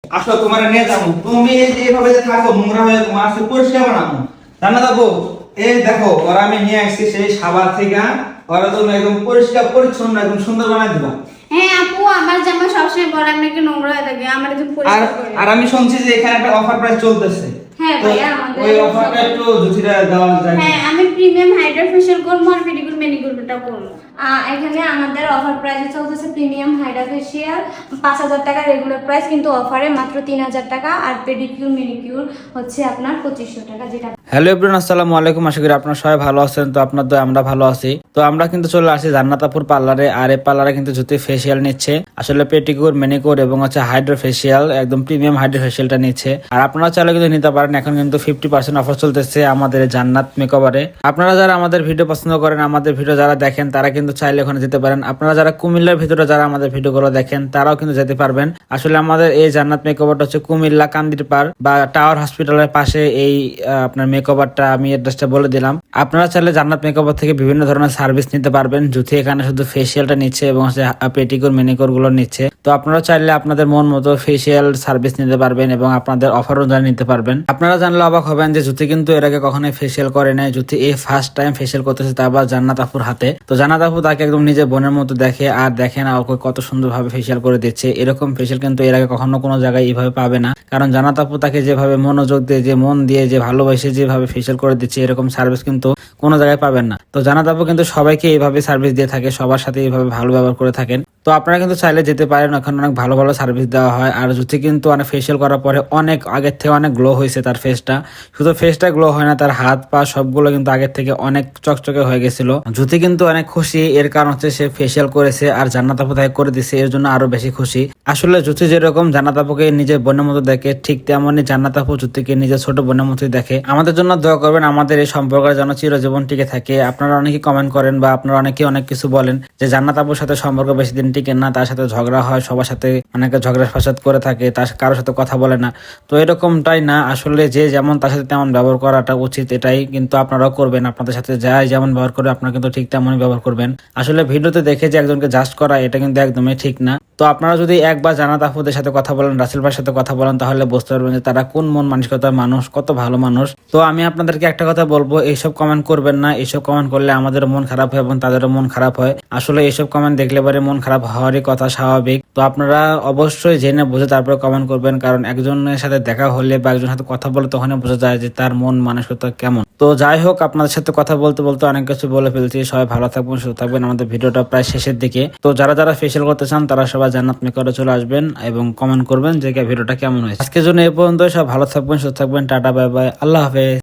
আসো তোমার নিয়ে যাবো, তুমি এই যে এভাবে যে থাকো নোংরা হয়ে, তোমার আসলে পরিষ্কার বানাবো জানা যাবো। এই দেখো ওরা আমি নিয়ে আসছি সেই সাবার থেকে, ওরা তুমি একদম পরিষ্কার পরিচ্ছন্ন একদম সুন্দর বানাই দিবা। হ্যাঁ আপু, আমার জামা সবসময় বড় নাকি নোংরা হয়ে থাকে, আমার একদম আর পরিষ্কার করে। আর আমি শুনছি যে এখানে একটা অফার প্রাইস চলতেছে। হ্যাঁ তো ভাইয়া, আমাদের ওই অফারটা একটু জুতিটা দেওয়া যায়। হ্যাঁ, আমি প্রিমিয়াম হাইড্রা ফেশিয়াল করবো আর পেডিকিউর ম্যানিকিউরটা করবো। এখানে আমাদের অফার প্রাইসে চলতেছে প্রিমিয়াম হাইড্রা ফেশিয়াল 5,000 টাকা রেগুলার প্রাইস, কিন্তু অফারে মাত্র 3,000 টাকা। আর পেডিকিউর ম্যানিকিউর হচ্ছে আপনার 2,500 টাকা। যেটা হ্যালো এভরিওয়ান, আসসালামু আলাইকুম। আশা করি আপনারা সবাই ভালো আছেন। তো আপনার দয়া আমরা ভালো আছি। তো আমরা কিন্তু চলে আসছি জান্নাত আপুর পার্লারে। আর এই পার্লারে কিন্তু জুতি ফেসিয়াল নিচ্ছে, আসলে পেটিকিউর ম্যানিকিউর এবং হচ্ছে হাইড্রা ফেসিয়াল, একদম প্রিমিয়াম হাইড্রা ফেসিয়ালটা নিচ্ছে। আর আপনারা চাইলে কিন্তু নিতে পারেন। এখন কিন্তু 50% অফার চলতেছে আমাদের এই জান্নাত মেকওভারে। আপনারা যারা আমাদের ভিডিও পছন্দ করেন, আমাদের ভিডিও যারা দেখেন, তারা কিন্তু চাইলে ওখানে যেতে পারেন। আপনারা যারা কুমিল্লার ভিতরে যারা আমাদের ভিডিওগুলো দেখেন, তারাও কিন্তু যেতে পারবেন। আসলে আমাদের এই জান্নাত মেকওভারটা হচ্ছে কুমিল্লা কান্দিরপাড় বা টাওয়ার হসপিটালের পাশে। এই আপনার মেকওভারটা আমি অ্যাড্রেসটা বলে দিলাম। আপনারা চাইলে জান্নাত মেকওভার থেকে বিভিন্ন ধরনের সার্ভিস নিতে পারবেন। জুথি এখানে শুধু ফেসিয়ালটা নিচ্ছে এবং পেটিকিউর ম্যানিকিউর গুলো নিচ্ছে। তো আপনারা চাইলে আপনাদের মন মতো ফেসিয়াল সার্ভিস নিতে পারবেন এবং আপনাদের অফার অনুযায়ী নিতে পারবেন। আপনারা জানলে অবাক হবেন যে জুথি কিন্তু এর আগে কখনোই ফেসিয়াল করে নাই। জুথি এই ফার্স্ট টাইম ফেসিয়াল করতেছে, তা আবার জান্নাত আপুর হাতে। তো জান্নাত আপু তাকে একদম নিজের বোনের মতো দেখে, আর দেখেন ওকে কত সুন্দর ভাবে ফেসিয়াল করে দিচ্ছে। এরকম ফেসিয়াল কিন্তু এর আগে কখনো কোনো জায়গায় এইভাবে পাবে না, কারণ জান্নাত আপু তাকে যেভাবে মনোযোগ দিয়ে, যে মন দিয়ে, যে ভালোবাসে যেভাবে ফেসিয়াল করে দিচ্ছে, এরকম সার্ভিস কিন্তু কোনো জায়গায় পাবেন না। তো জান্নাত আপু কিন্তু সবাইকে এইভাবে সার্ভিস দিয়ে থাকে, সবার সাথে এইভাবে ভালো ব্যবহার করে থাকেন। তো আপনারা কিন্তু চাইলে যেতে পারেন, এখন অনেক ভালো ভালো সার্ভিস দেওয়া হয়। আর জুথি কিন্তু অনেক ফেসিয়াল করার পরে অনেক আগের থেকে অনেক গ্লো হয়েছে তার ফেসটা। শুধু ফেসটা গ্লো হয় না, তার হাত পা সবগুলো কিন্তু আগের থেকে অনেক চকচকে হয়ে গেছিল। জুথি কিন্তু অনেক খুশি, এর কারণ হচ্ছে সে ফেসিয়াল করেছে আর জান্নাত আপু তাকে করে দিছে, এর জন্য আরো বেশি খুশি। আসলে জুথি যেরকম জান্নাত আপুকে নিজের বোনের মতো দেখে, ঠিক তেমনই জান্নাত আপু জুথিকে নিজের ছোট বোনের মতোই দেখে। আমাদের জন্য দোয়া করবেন, আমাদের এই সম্পর্কের যেন চিরজীবন টিকে থাকে। আপনারা অনেকেই কমেন্ট করেন বা আপনারা অনেকেই অনেক কিছু বলেন যে জান্নাত আপুর সাথে সম্পর্ক বেশি দিন টিকে না, তার সাথে ঝগড়া হয়, সবার সাথে অনেকে ঝগড়া ফাসাদ করে থাকে, তার কারোর সাথে কথা বলে না। তো এরকমটাই না, আসলে যে যেমন তার সাথে তেমন ব্যবহার করাটা উচিত, এটাই কিন্তু আপনারাও করবেন। আপনাদের সাথে যাই যেমন ব্যবহার করে, আপনারা কিন্তু ঠিক তেমনই ব্যবহার করবেন। আসলে ভিডিওতে দেখে যে একজনকে জাস্ট করা, এটা কিন্তু একদমই ঠিক না। তো আপনারা যদি একবার জান্নাত আপুদের সাথে কথা বলেন, রাসেল ভাইয়ের সাথে কথা বলেন, তাহলে বুঝতে পারবেন যে তারা কোন মন মানসিকতার মানুষ, কত ভালো মানুষ। তো আমি আপনাদেরকে একটা কথা বলবো, এইসব কমেন্ট করবেন না। এইসব কমেন্ট করলে আমাদের মন খারাপ হয় এবং তাদেরও মন খারাপ হয়। আসলে এইসব কমেন্ট দেখলে পরে মন খারাপ হওয়ারই কথা, স্বাভাবিক। তো আপনারা অবশ্যই জেনে বুঝে তারপরে কমেন্ট করবেন, কারণ একজনের সাথে দেখা হলে বা একজনের সাথে কথা বলে তখনই বোঝা যায় যে তার মন মানসিকতা কেমন। তো যাই হোক, আপনাদের সাথে কথা বলতে বলতে অনেক কিছু বলে ফেলছি। সবাই ভালো থাকবেন, সুস্থ থাকবেন। আমাদের ভিডিওটা প্রায় শেষের দিকে। তো যারা যারা ফেসিয়াল করতে চান, তারা সবাই জান্নাত মেকওভারে চলে আসবেন এবং কমেন্ট করবেন যে ভিডিওটা কেমন হয়েছে। আজকের জন্য এই পর্যন্ত। সব ভালো থাকবেন, সুস্থ থাকবেন। টাটা, বাই বাই, আল্লাহ হাফেজ।